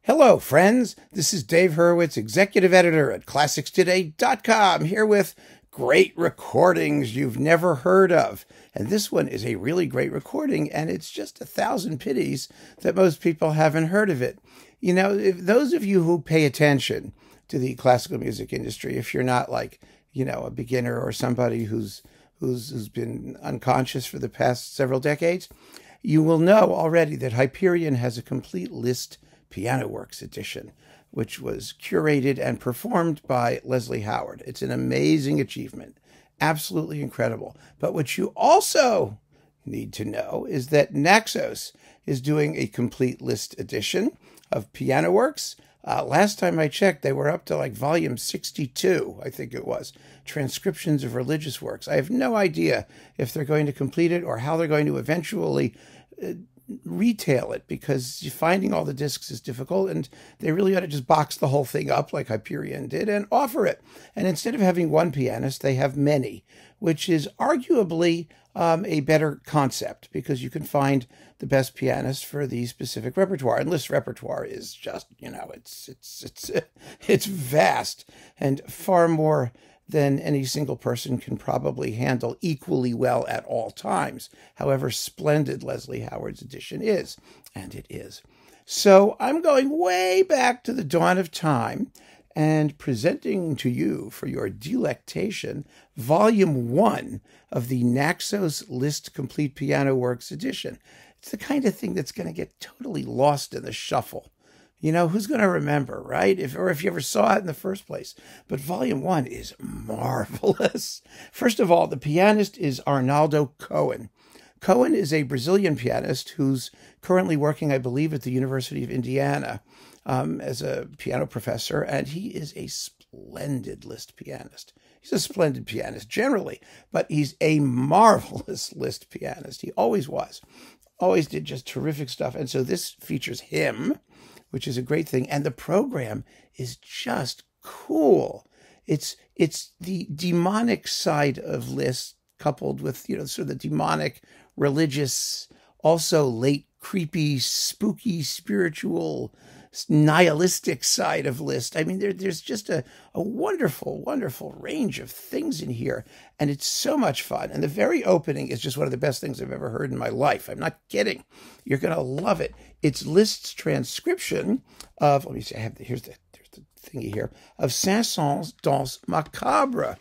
Hello, friends. This is Dave Hurwitz, executive editor at ClassicsToday.com, here with great recordings you've never heard of. And this one is a really great recording, and it's just 1,000 pities that most people haven't heard of it. You know, if those of you who pay attention to the classical music industry, if you're not like, you know, a beginner or somebody who's been unconscious for the past several decades, you will know already that Hyperion has a complete Liszt Piano Works edition, which was curated and performed by Leslie Howard. It's an amazing achievement, absolutely incredible. But what you also need to know is that Naxos is doing a complete Liszt edition of Piano Works. Last time I checked, they were up to like volume 62, I think it was, transcriptions of religious works. I have no idea if they're going to complete it or how they're going to eventually retail it, because finding all the discs is difficult, and they really ought to just box the whole thing up like Hyperion did and offer it. And instead of having one pianist, they have many, which is arguably a better concept, because you can find the best pianist for the specific repertoire. And Liszt repertoire is just, you know, it's vast and far more than any single person can probably handle equally well at all times, however splendid Leslie Howard's edition is, and it is. So I'm going way back to the dawn of time and presenting to you for your delectation Volume 1 of the Naxos Liszt Complete Piano Works edition. It's the kind of thing that's going to get totally lost in the shuffle. You know, who's going to remember, right? If you ever saw it in the first place. But Volume 1 is marvelous. First of all, the pianist is Arnaldo Cohen. Cohen is a Brazilian pianist who's currently working, I believe, at the University of Indiana as a piano professor, and he is a splendid Liszt pianist. He's a splendid pianist generally, but he's a marvelous Liszt pianist. He always was. Always did just terrific stuff. And so this features him, which is a great thing. And the program is just cool. It's the demonic side of Liszt coupled with, you know, sort of the demonic, religious, also late, creepy, spooky, spiritual, nihilistic side of Liszt. I mean, there's just a wonderful, wonderful range of things in here. And it's so much fun. And the very opening is just one of the best things I've ever heard in my life. I'm not kidding. You're going to love it. It's Liszt's transcription of, let me see, there's the thingy here, of Saint-Saëns' Danse macabre.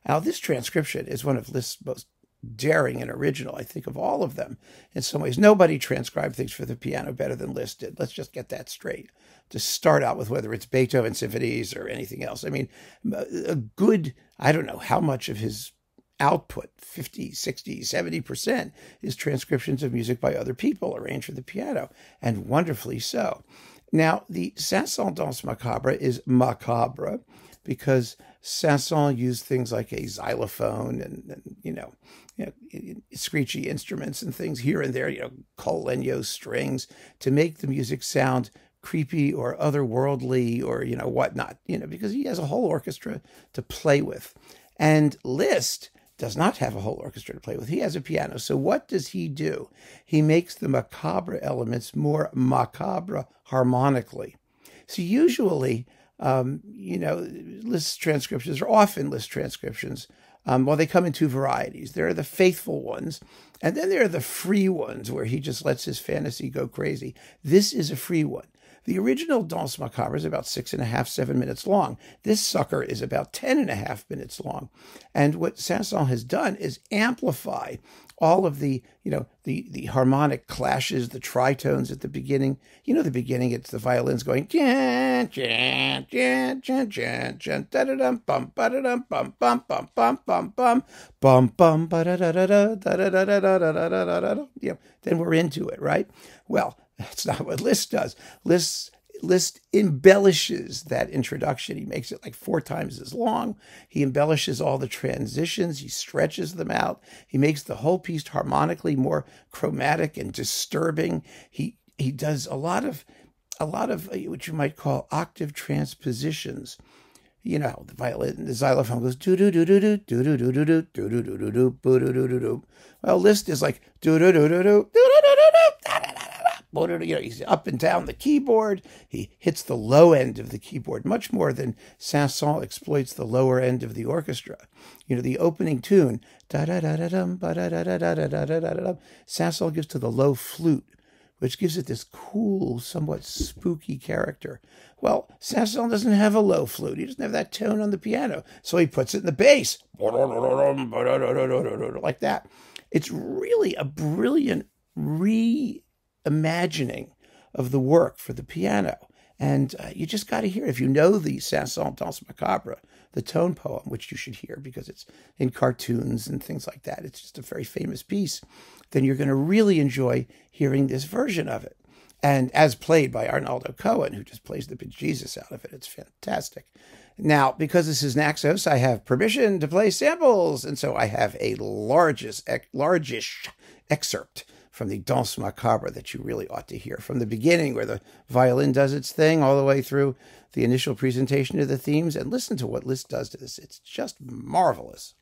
Now, this transcription is one of Liszt's most daring and original, I think, of all of them. In some ways, nobody transcribed things for the piano better than Liszt did. Let's just get that straight. To start out with, whether it's Beethoven symphonies or anything else. I mean, a good, I don't know how much of his output, 50, 60, 70%, is transcriptions of music by other people arranged for the piano, and wonderfully so. Now, the Saint-Saëns Danse macabre is macabre because Saint-Saëns used things like a xylophone and you know, screechy instruments and things here and there, you know, col legno strings, to make the music sound creepy or otherworldly or, you know, whatnot, you know, because he has a whole orchestra to play with. And Liszt does not have a whole orchestra to play with. He has a piano. So what does he do? He makes the macabre elements more macabre harmonically. So usually, you know, Liszt transcriptions are often Liszt transcriptions. Well, they come in two varieties. There are the faithful ones, and then there are the free ones where he just lets his fantasy go crazy. This is a free one. The original Danse macabre is about 6.5, 7 minutes long. This sucker is about 10.5 minutes long. And what Saint-Saëns has done is amplify all of the, you know, the harmonic clashes, the tritones at the beginning. You know, the beginning, it's the violins going, jan, jan, jan, jan, jan, jan, da-da-dum, bum, ba-da-dum, bum, bum, bum, bum, bum, bum, bum, bum, ba-da-da-da-da, da-da-da-da-da-da-da-da-da. You know, then we're into it, right? Well, that's not what Liszt does. Liszt embellishes that introduction. He makes it like 4 times as long. He embellishes all the transitions. He stretches them out. He makes the whole piece harmonically more chromatic and disturbing. He does a lot of what you might call octave transpositions. You know, the violin, the xylophone goes do do do do do do do do do do do do do do do do do do do. Well, Liszt is like do do do do do do do do do do. he's up and down the keyboard. He hits the low end of the keyboard much more than Saint-Saëns exploits the lower end of the orchestra. The opening tune, da-da-da-da-dum, ba-da-da-da-da-da-da-da-da-dum, Saint-Saëns gives to the low flute, which gives it this cool, somewhat spooky character. Well, Saint-Saëns doesn't have a low flute. He doesn't have that tone on the piano. So he puts it in the bass, like that. It's really a brilliant reimagining of the work for the piano. And you just got to hear it. If you know the Saint-Saëns Danse macabre, the tone poem, which you should hear because it's in cartoons and things like that, it's just a very famous piece, then you're going to really enjoy hearing this version of it. And as played by Arnaldo Cohen, who just plays the bejesus out of it. It's fantastic. Now, because this is Naxos, I have permission to play samples. And so I have a largish excerpt from the Danse macabre that you really ought to hear. From the beginning, where the violin does its thing, all the way through the initial presentation of the themes. And listen to what Liszt does to this. It's just marvelous.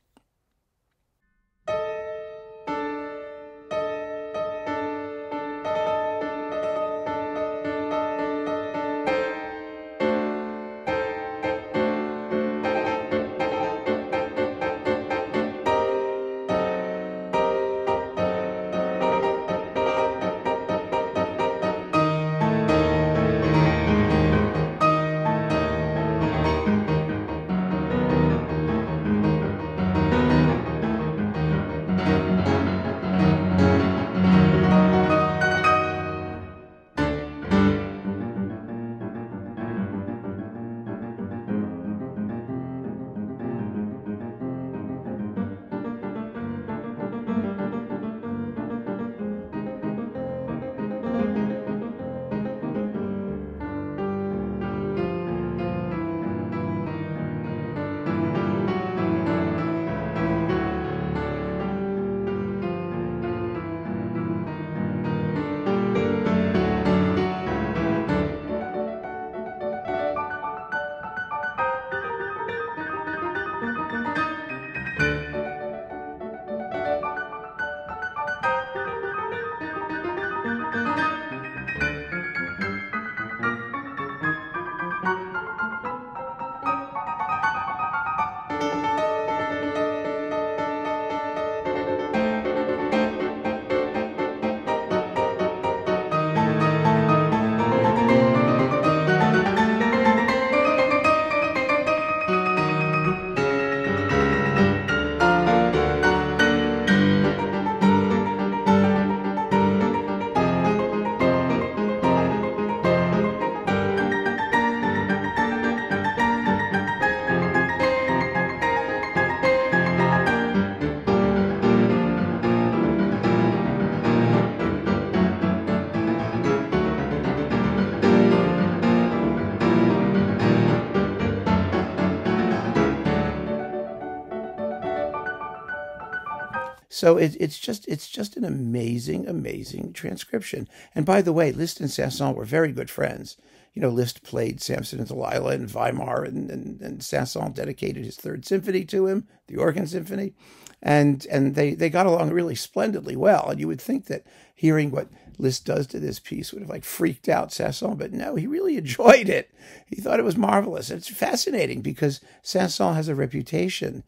So it's just an amazing transcription. And by the way, Liszt and Saint-Saëns were very good friends. Liszt played Samson and Delilah in Weimar, and Saint-Saëns dedicated his Third Symphony to him, the Organ Symphony, and they got along really splendidly well. And you would think that hearing what Liszt does to this piece would have freaked out Saint-Saëns, but no, he really enjoyed it. He thought it was marvelous. And it's fascinating because Saint-Saëns has a reputation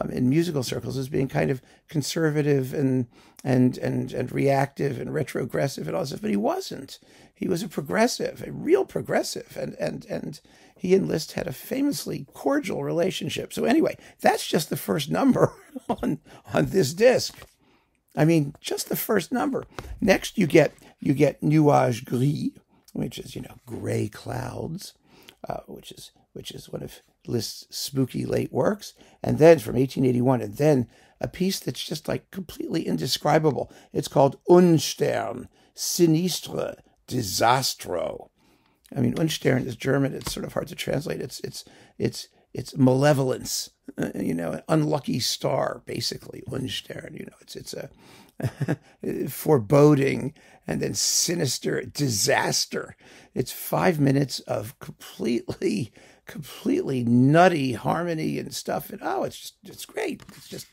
in musical circles as being kind of conservative and reactive and retrogressive and all this, but he wasn't. He was a progressive, a real progressive, and he and Liszt had a famously cordial relationship. So anyway, that's just the first number on this disc. I mean, just the first number. Next, you get Nuages gris, which is gray clouds, which is one of Liszt's spooky late works, and then from 1881, and then a piece that's just completely indescribable. It's called Unstern, sinistre, disastro. I mean, Unstern is German. It's sort of hard to translate. It's malevolence, an unlucky star, basically. Unstern, it's a foreboding, and then sinister, disaster. It's 5 minutes of completely nutty harmony and stuff. And it's great. It just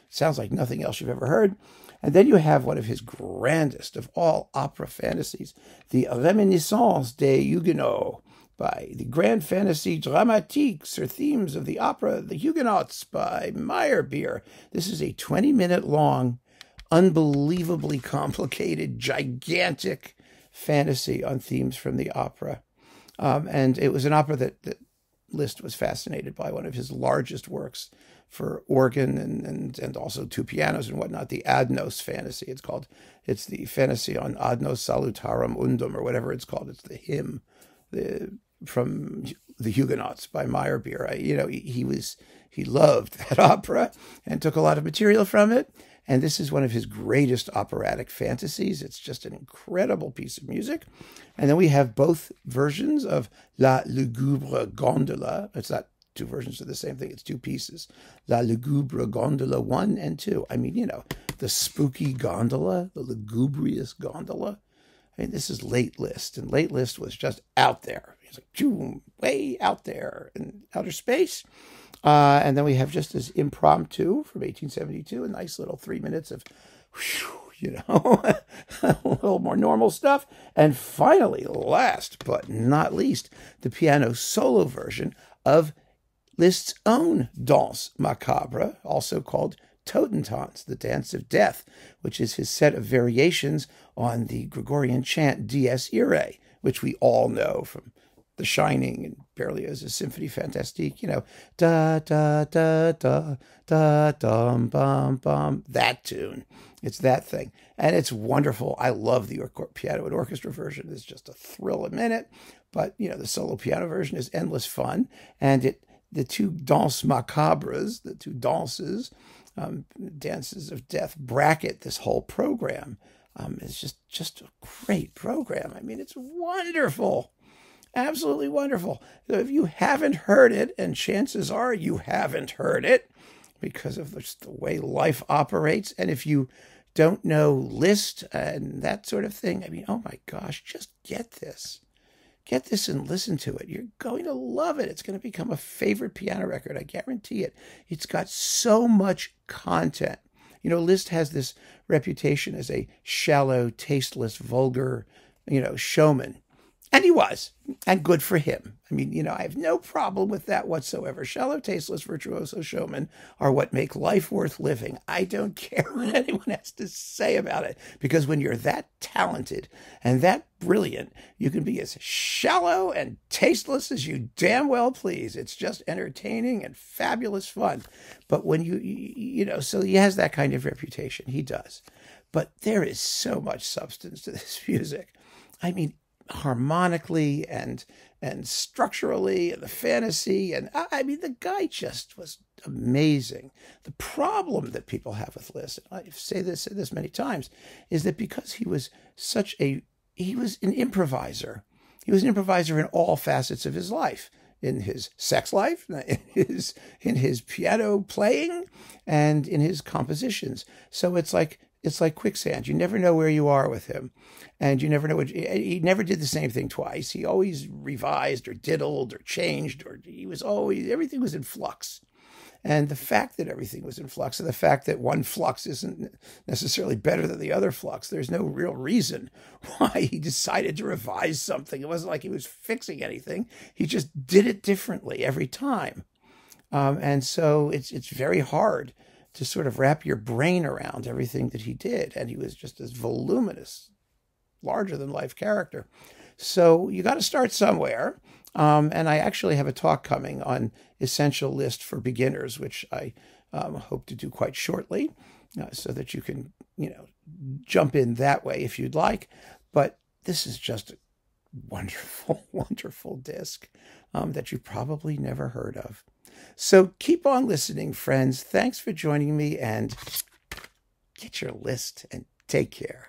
sounds like nothing else you've ever heard. And then you have one of his grandest of all opera fantasies, the Réminiscences des Huguenots, by the Grand Fantasy Dramatiques, or themes of the opera The Huguenots by Meyerbeer. This is a 20-minute long, unbelievably complicated, gigantic fantasy on themes from the opera. And it was an opera that Liszt was fascinated by, one of his largest works for organ and also two pianos and whatnot, the Adnos fantasy. It's the fantasy on Adnos Salutarum Undum, or whatever it's called. It's the hymn from the Huguenots by Meyerbeer. He loved that opera and took a lot of material from it. And this is one of his greatest operatic fantasies. It's just an incredible piece of music. And then we have both versions of La lugubre gondola. It's not two versions of the same thing. It's two pieces. La lugubre gondola 1 and 2. I mean, the spooky gondola, the lugubrious gondola. I mean, this is late Liszt. And late Liszt was just out there. He's like, boom, way out there in outer space. And then we have just as Impromptu from 1872, a nice little 3 minutes of, a little more normal stuff. And finally, last but not least, the piano solo version of Liszt's own Danse macabre, also called Totentanz, the Dance of Death, which is his set of variations on the Gregorian chant Dies Irae, which we all know from The Shining and Berlioz's Symphonie Fantastique, da da da da da dum bum bum, that tune. It's that thing, and it's wonderful. I love the piano and orchestra version. It's just a thrill a minute, but the solo piano version is endless fun. And the two Danse macabres, the two dances, dances of death, bracket this whole program. It's just a great program. I mean, it's wonderful. Absolutely wonderful. So if you haven't heard it, and chances are you haven't heard it because of the way life operates, and if you don't know Liszt and that sort of thing, I mean, oh my gosh, just get this. Get this and listen to it. You're going to love it. It's going to become a favorite piano record. I guarantee it. It's got so much content. Liszt has this reputation as a shallow, tasteless, vulgar, showman. And he was, and good for him. I mean, I have no problem with that whatsoever. Shallow, tasteless, virtuoso showmen are what make life worth living. I don't care what anyone has to say about it, because when you're that talented and that brilliant, you can be as shallow and tasteless as you damn well please. It's just entertaining and fabulous fun. But when so he has that kind of reputation. He does. But there is so much substance to this music. I mean, harmonically and structurally, and the fantasy, and I mean, the guy just was amazing. The problem that people have with Liszt, and I've said this many times, is that because he was an improviser. He was an improviser in all facets of his life, in his sex life, in his piano playing, and in his compositions. So it's like quicksand. You never know where you are with him. And you never know he never did the same thing twice. He always revised or diddled or changed, or everything was in flux. And the fact that everything was in flux, and the fact that one flux isn't necessarily better than the other flux, there's no real reason why he decided to revise something. It wasn't like he was fixing anything. He just did it differently every time. And so it's very hard to sort of wrap your brain around everything that he did. And he was just this voluminous, larger than life character. So you got to start somewhere. And I actually have a talk coming on Essential Liszt for Beginners, which I hope to do quite shortly, so that you can, jump in that way if you'd like. But this is just a wonderful, wonderful disc that you probably never heard of. So keep on listening, friends. Thanks for joining me, and get your Liszt and take care.